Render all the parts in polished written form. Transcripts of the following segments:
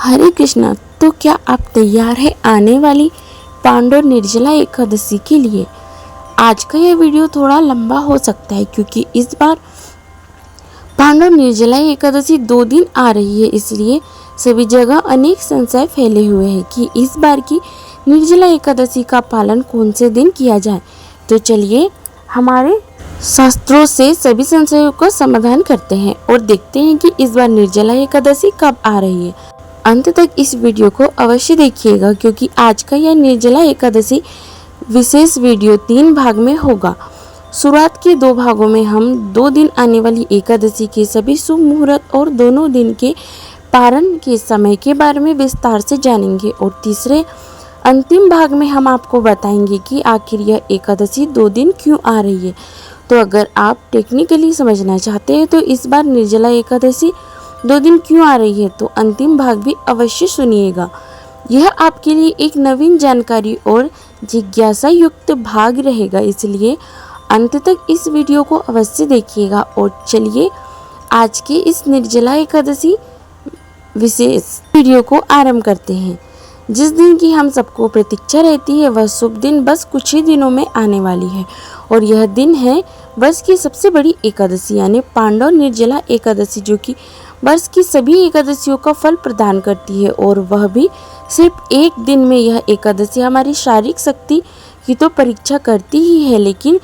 हरे कृष्णा। तो क्या आप तैयार हैं आने वाली पांडव निर्जला एकादशी के लिए? आज का यह वीडियो थोड़ा लंबा हो सकता है क्योंकि इस बार पांडव निर्जला एकादशी 2 दिन आ रही है, इसलिए सभी जगह अनेक संशय फैले हुए हैं कि इस बार की निर्जला एकादशी का पालन कौन से दिन किया जाए। तो चलिए हमारे शास्त्रों से सभी संशयों का समाधान करते हैं और देखते हैं कि इस बार निर्जला एकादशी कब आ रही है। अंत तक इस वीडियो को अवश्य देखिएगा क्योंकि आज का यह निर्जला एकादशी विशेष वीडियो 3 भाग में होगा। शुरुआत के 2 भागों में हम 2 दिन आने वाली एकादशी के सभी शुभ मुहूर्त और दोनों दिन के पारण के समय के बारे में विस्तार से जानेंगे और तीसरे अंतिम भाग में हम आपको बताएंगे कि आखिर यह एकादशी 2 दिन क्यों आ रही है। तो अगर आप टेक्निकली समझना चाहते हैं तो इस बार निर्जला एकादशी 2 दिन क्यों आ रही है तो अंतिम भाग भी अवश्य सुनिएगा। यह आपके लिए एक नवीन जानकारी और जिज्ञासा युक्त भाग रहेगा, इसलिए अंत तक इस वीडियो को अवश्य देखिएगा। और चलिए आज के इस निर्जला एकादशी विशेष वीडियो को आरंभ करते हैं। जिस दिन की हम सबको प्रतीक्षा रहती है वह शुभ दिन बस कुछ ही दिनों में आने वाली है और यह दिन है वर्ष की सबसे बड़ी एकादशी यानी पांडव निर्जला एकादशी, जो कि वर्ष की सभी एकादशियों का फल प्रदान करती है और वह भी सिर्फ एक दिन में। यह एकादशी हमारी शारीरिक शक्ति की तो परीक्षा करती ही है, लेकिन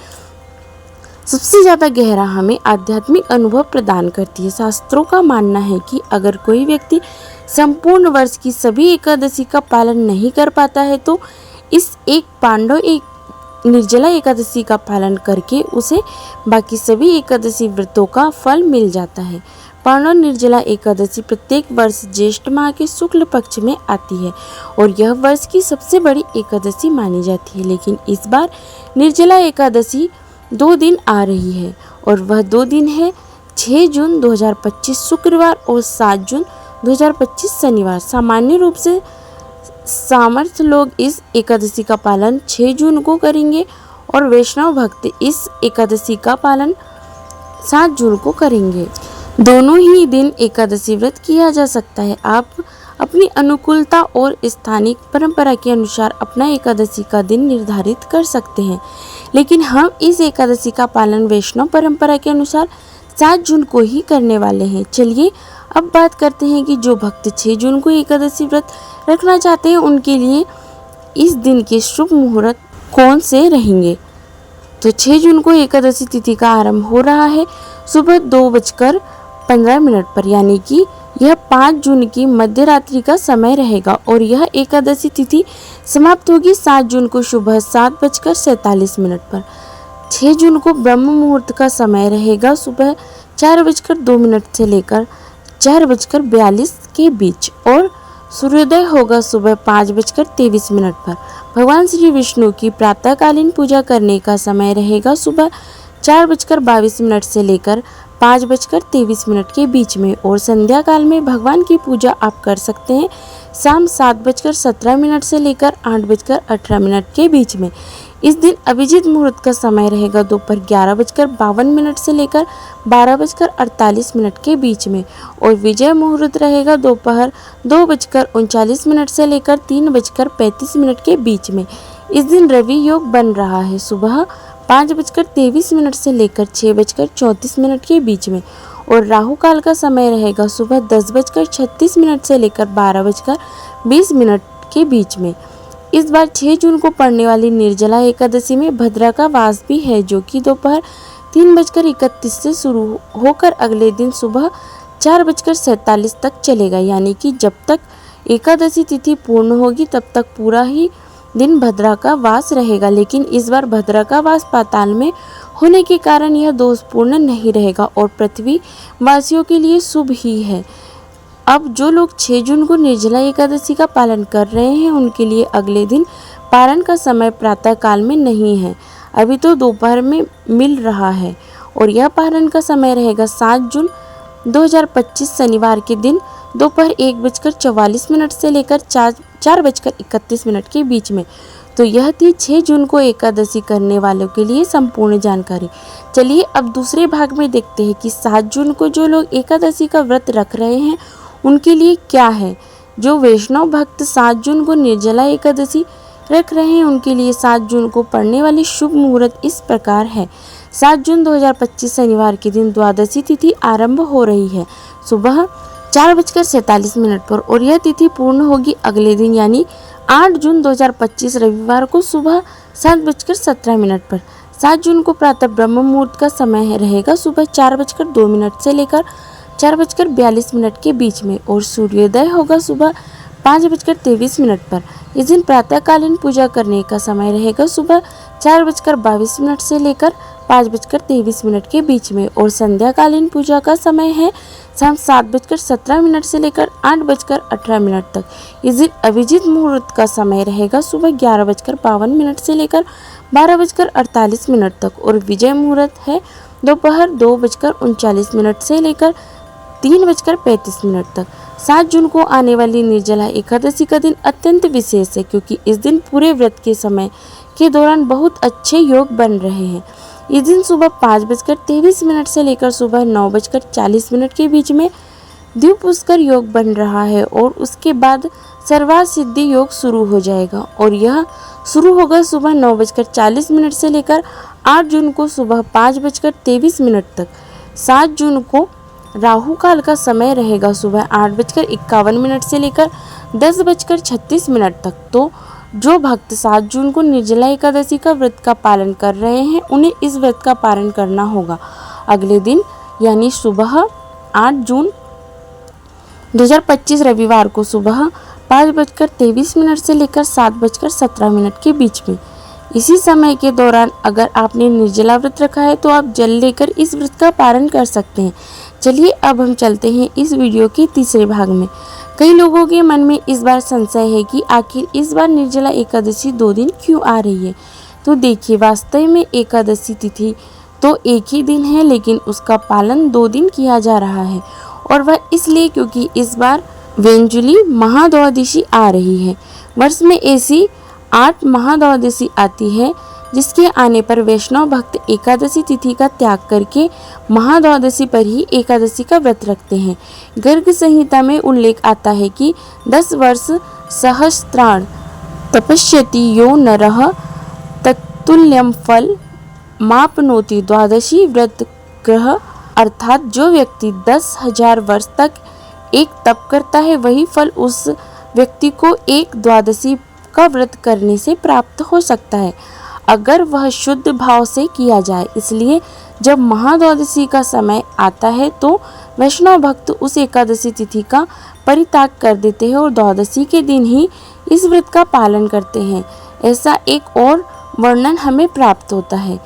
सबसे ज़्यादा गहरा हमें आध्यात्मिक अनुभव प्रदान करती है। शास्त्रों का मानना है कि अगर कोई व्यक्ति संपूर्ण वर्ष की सभी एकादशी का पालन नहीं कर पाता है तो इस एक पांडव निर्जला एकादशी का पालन करके उसे बाकी सभी एकादशी व्रतों का फल मिल जाता है। पांडव निर्जला एकादशी प्रत्येक वर्ष ज्येष्ठ माह के शुक्ल पक्ष में आती है और यह वर्ष की सबसे बड़ी एकादशी मानी जाती है। लेकिन इस बार निर्जला एकादशी 2 दिन आ रही है और वह 2 दिन है 6 जून 2025 शुक्रवार और 7 जून 2025 शनिवार। सामान्य रूप से सामर्थ्य लोग इस एकादशी का पालन 6 जून को करेंगे और वैष्णव भक्त इस एकादशी का पालन 7 जून को करेंगे। दोनों ही दिन एकादशी व्रत किया जा सकता है। आप अपनी अनुकूलता और स्थानिक परंपरा के अनुसार अपना एकादशी का दिन निर्धारित कर सकते हैं, लेकिन हम इस एकादशी का पालन वैष्णव परंपरा के अनुसार 7 जून को ही करने वाले हैं। चलिए अब बात करते हैं कि जो भक्त 6 जून को एकादशी व्रत रखना चाहते हैं उनके लिए इस दिन के शुभ मुहूर्त कौन से रहेंगे। तो 6 जून को एकादशी तिथि का आरंभ हो रहा है सुबह 2:15 पर, यानी कि यह 5 जून की मध्य रात्रि का समय रहेगा और यह एकादशी तिथि समाप्त होगी 7 जून को सुबह 7:47 पर। 6 जून को ब्रह्म मुहूर्त का समय रहेगा सुबह 4:02 से लेकर 4:42 के बीच और सूर्योदय होगा सुबह 5:23 पर। भगवान श्री विष्णु की प्रातःकालीन पूजा करने का समय रहेगा सुबह 4:22 से लेकर 5:23 के बीच में और संध्या काल में भगवान की पूजा आप कर सकते हैं शाम 7:17 से लेकर 8:18 के बीच में। इस दिन अभिजीत मुहूर्त का समय रहेगा दोपहर 11:52 से लेकर 12:48 के बीच में और विजय मुहूर्त रहेगा दोपहर 2:39 से लेकर 3:35 के बीच में। इस दिन रवि योग बन रहा है सुबह 5:23 से लेकर 6:34 के बीच में और राहु काल का समय रहेगा सुबह 10:36 से लेकर 12:20 के बीच में। इस बार 6 जून को पड़ने वाली निर्जला एकादशी में भद्रा का वास भी है, जो कि दोपहर 3:31 से शुरू होकर अगले दिन सुबह 4:47 तक चलेगा, यानी कि जब तक एकादशी तिथि पूर्ण होगी तब तक पूरा ही दिन भद्रा का वास रहेगा। लेकिन इस बार भद्रा का वास पाताल में होने के कारण यह दोषपूर्ण नहीं रहेगा और पृथ्वी वासियों के लिए शुभ ही है। अब जो लोग 6 जून को निर्जला एकादशी का पालन कर रहे हैं उनके लिए अगले दिन पारण का समय प्रातः काल में नहीं है, अभी तो दोपहर में मिल रहा है और यह पारण का समय रहेगा 7 जून 2025 शनिवार के दिन दोपहर 1:44 से लेकर 4:31 के बीच में। तो यह थी 6 जून को एकादशी करने वालों के लिए संपूर्ण जानकारी। चलिए अब दूसरे भाग में देखते हैं कि 7 जून को जो लोग एकादशी का व्रत रख रहे हैं उनके लिए क्या है। जो वैष्णव भक्त 7 जून को निर्जला एकादशी रख रहे हैं उनके लिए 7 जून को पड़ने वाली शुभ मुहूर्त इस प्रकार है। 7 जून 2025 शनिवार के दिन द्वादशी तिथि आरंभ हो रही है सुबह 4:47 पर और यह तिथि पूर्ण होगी अगले दिन यानी 8 जून 2025 रविवार को सुबह 7:17 पर। 7 जून को प्रातः ब्रह्म मुहूर्त का समय रहेगा सुबह 4:02 से लेकर 4:42 के बीच में और सूर्योदय होगा सुबह 5:23 पर। इस दिन प्रातःकालीन पूजा करने का समय रहेगा सुबह 4:22 से लेकर 5:23 के बीच में और संध्याकालीन पूजा का समय है शाम 7:17 से लेकर 8:18 तक। इस दिन अभिजीत मुहूर्त का समय रहेगा सुबह 11:52 से लेकर 12:48 तक और विजय मुहूर्त है दोपहर 2:39 से लेकर 3:35 तक। 7 जून को आने वाली निर्जला एकादशी का दिन अत्यंत विशेष है क्योंकि इस दिन पूरे व्रत के समय के दौरान बहुत अच्छे योग बन रहे हैं। इस दिन सुबह 5:23 से लेकर सुबह 9:40 के बीच में द्विपुष्कर योग बन रहा है और उसके बाद सर्वार्थ सिद्धि योग शुरू हो जाएगा और यह शुरू होगा सुबह 9:40 से लेकर 8 जून को सुबह 5:23 तक। 7 जून को राहु काल का समय रहेगा सुबह 8:51 से लेकर 10:36 तक। तो जो भक्त 7 जून को निर्जला एकादशी का व्रत का पालन कर रहे हैं उन्हें इस व्रत का पालन करना होगा। अगले दिन यानी सुबह 8 जून 2025 रविवार को सुबह 5:23 से लेकर 7:17 के बीच में। इसी समय के दौरान अगर आपने निर्जला व्रत रखा है तो आप जल लेकर इस व्रत का पालन कर सकते हैं। चलिए अब हम चलते हैं इस वीडियो के तीसरे भाग में। कई लोगों के मन में इस बार संशय है कि आखिर इस बार निर्जला एकादशी 2 दिन क्यों आ रही है। तो देखिए, वास्तव में एकादशी तिथि तो एक ही दिन है लेकिन उसका पालन 2 दिन किया जा रहा है और वह इसलिए क्योंकि इस बार व्यंजुली महाद्वादशी आ रही है। वर्ष में ऐसी 8 महाद्वादशी आती है जिसके आने पर वैष्णव भक्त एकादशी तिथि का त्याग करके महाद्वादशी पर ही एकादशी का व्रत रखते हैं। गर्ग संहिता में उल्लेख आता है कि 10 वर्ष सहस्त्राण तपस्यति यो नरः तत्तुल्यं फल मापनोति द्वादशी व्रत ग्रह, अर्थात जो व्यक्ति 10,000 वर्ष तक एक तप करता है वही फल उस व्यक्ति को एक द्वादशी का व्रत करने से प्राप्त हो सकता है अगर वह शुद्ध भाव से किया जाए। इसलिए जब महाद्वादशी का समय आता है तो वैष्णव भक्त उस एकादशी तिथि का परित्याग कर देते हैं और द्वादशी के दिन ही इस व्रत का पालन करते हैं। ऐसा एक और वर्णन हमें प्राप्त होता है।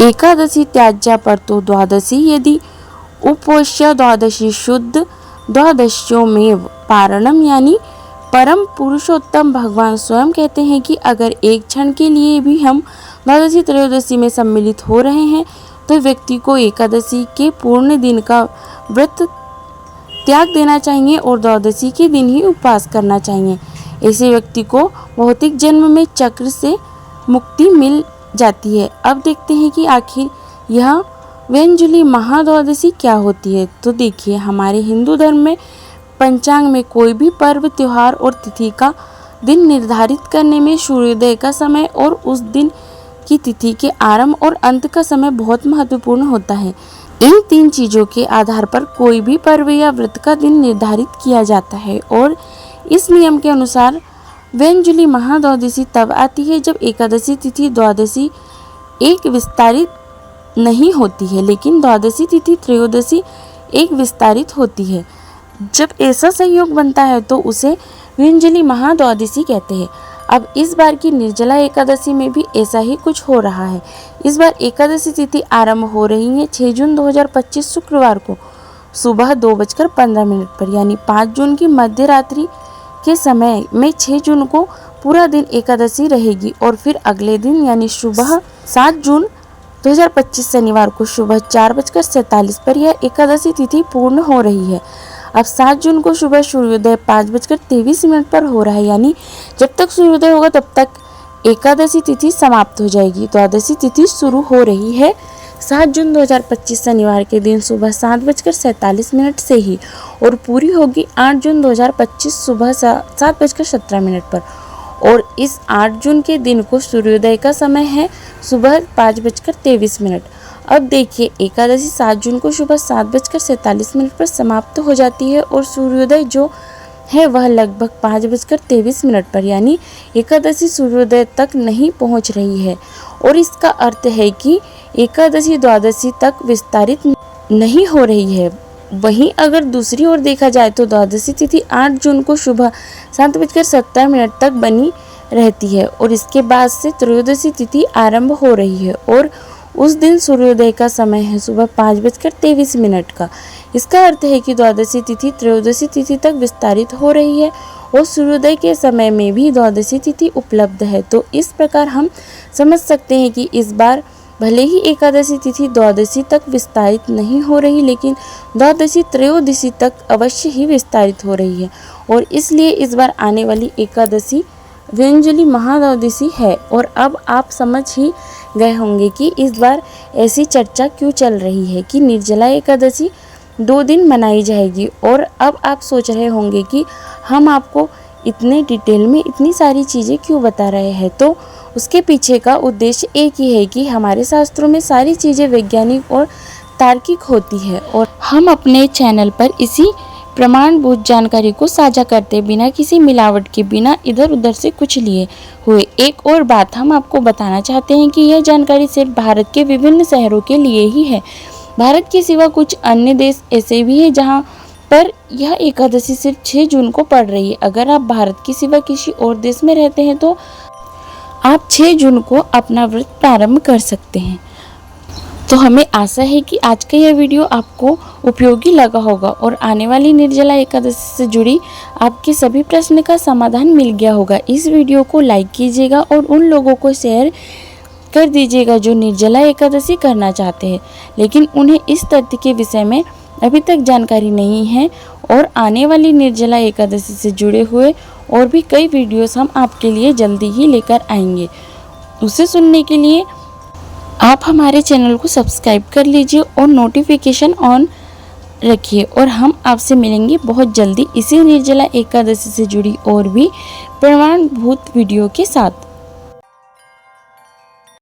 एकादशी त्याज्या पर तो द्वादशी यदि उपोष्य द्वादशी शुद्ध द्वादश्यों में पारणम, यानी परम पुरुषोत्तम भगवान स्वयं कहते हैं कि अगर एक क्षण के लिए भी हम द्वादशी त्रयोदशी में सम्मिलित हो रहे हैं तो व्यक्ति को एकादशी के पूर्ण दिन का व्रत त्याग देना चाहिए और द्वादशी के दिन ही उपवास करना चाहिए। ऐसे व्यक्ति को भौतिक जन्म में चक्र से मुक्ति मिल जाती है। अब देखते हैं कि आखिर यह व्यंजुली महाद्वादशी क्या होती है। तो देखिए, हमारे हिंदू धर्म में पंचांग में कोई भी पर्व, त्योहार और तिथि का दिन निर्धारित करने में सूर्योदय का समय और उस दिन की तिथि के आरंभ और अंत का समय बहुत महत्वपूर्ण होता है। इन 3 चीज़ों के आधार पर कोई भी पर्व या व्रत का दिन निर्धारित किया जाता है और इस नियम के अनुसार व्यंजुली महाद्वादशी तब आती है जब एकादशी तिथि द्वादशी एक विस्तारित नहीं होती है लेकिन द्वादशी तिथि त्रयोदशी एक विस्तारित होती है। जब ऐसा संयोग बनता है तो उसे व्यंजुली महाद्वादशी कहते हैं। अब इस बार की निर्जला एकादशी में भी ऐसा ही कुछ हो रहा है। इस बार एकादशी तिथि आरंभ हो रही है 6 जून 2025 शुक्रवार को सुबह 2:15 पर, यानी 5 जून की मध्य रात्रि के समय में 6 जून को पूरा दिन एकादशी रहेगी और फिर अगले दिन यानी सुबह 7 जून 2025 शनिवार को सुबह 4:47 पर यह एकादशी तिथि पूर्ण हो रही है। अब 7 जून को सुबह सूर्योदय 5:23 पर हो रहा है, यानी जब तक सूर्योदय होगा तब तक एकादशी तिथि समाप्त हो जाएगी। द्वादशी तिथि शुरू हो रही है 7 जून 2025 शनिवार के दिन सुबह 7:47 से ही और पूरी होगी 8 जून 2025 सुबह 7:17 पर। और इस 8 जून के दिन को सूर्योदय का समय है सुबह 5:23। अब देखिए, एकादशी 7 जून को सुबह 7:47 पर समाप्त हो जाती है और सूर्योदय जो है वह लगभग 5:23 पर, यानी एकादशी सूर्योदय तक नहीं पहुंच रही है। और इसका अर्थ है कि एकादशी द्वादशी तक विस्तारित नहीं हो रही है। वहीं अगर दूसरी ओर देखा जाए तो द्वादशी तिथि 8 जून को सुबह 7:17 तक बनी रहती है और इसके बाद से त्रयोदशी तिथि आरंभ हो रही है और उस दिन सूर्योदय का समय है सुबह 5:23 का। इसका अर्थ है कि द्वादशी तिथि त्रयोदशी तिथि तक विस्तारित हो रही है और सूर्योदय के समय में भी द्वादशी तिथि उपलब्ध है। तो इस प्रकार हम समझ सकते हैं कि इस बार भले ही एकादशी तिथि द्वादशी तक विस्तारित नहीं हो रही, लेकिन द्वादशी त्रयोदशी तक अवश्य ही विस्तारित हो रही है और इसलिए इस बार आने वाली एकादशी व्यंजली महाद्वादशी है। और अब आप समझ ही गए होंगे कि इस बार ऐसी चर्चा क्यों चल रही है कि निर्जला एकादशी 2 दिन मनाई जाएगी। और अब आप सोच रहे होंगे कि हम आपको इतने डिटेल में इतनी सारी चीज़ें क्यों बता रहे हैं, तो उसके पीछे का उद्देश्य एक ही है कि हमारे शास्त्रों में सारी चीज़ें वैज्ञानिक और तार्किक होती है और हम अपने चैनल पर इसी प्रमाणभूत जानकारी को साझा करते बिना किसी मिलावट के, बिना इधर उधर से कुछ लिए हुए। एक और बात हम आपको बताना चाहते हैं कि यह जानकारी सिर्फ भारत के विभिन्न शहरों के लिए ही है। भारत के सिवा कुछ अन्य देश ऐसे भी हैं जहां पर यह एकादशी सिर्फ 6 जून को पड़ रही है। अगर आप भारत के सिवा किसी और देश में रहते हैं तो आप 6 जून को अपना व्रत प्रारंभ कर सकते हैं। तो हमें आशा है कि आज का यह वीडियो आपको उपयोगी लगा होगा और आने वाली निर्जला एकादशी से जुड़ी आपके सभी प्रश्न का समाधान मिल गया होगा। इस वीडियो को लाइक कीजिएगा और उन लोगों को शेयर कर दीजिएगा जो निर्जला एकादशी करना चाहते हैं लेकिन उन्हें इस तथ्य के विषय में अभी तक जानकारी नहीं है। और आने वाली निर्जला एकादशी से जुड़े हुए और भी कई वीडियोस हम आपके लिए जल्दी ही लेकर आएंगे। उसे सुनने के लिए आप हमारे चैनल को सब्सक्राइब कर लीजिए और नोटिफिकेशन ऑन रखिए और हम आपसे मिलेंगे बहुत जल्दी इसी निर्जला एकादशी से जुड़ी और भी प्रमाणभूत वीडियो के साथ।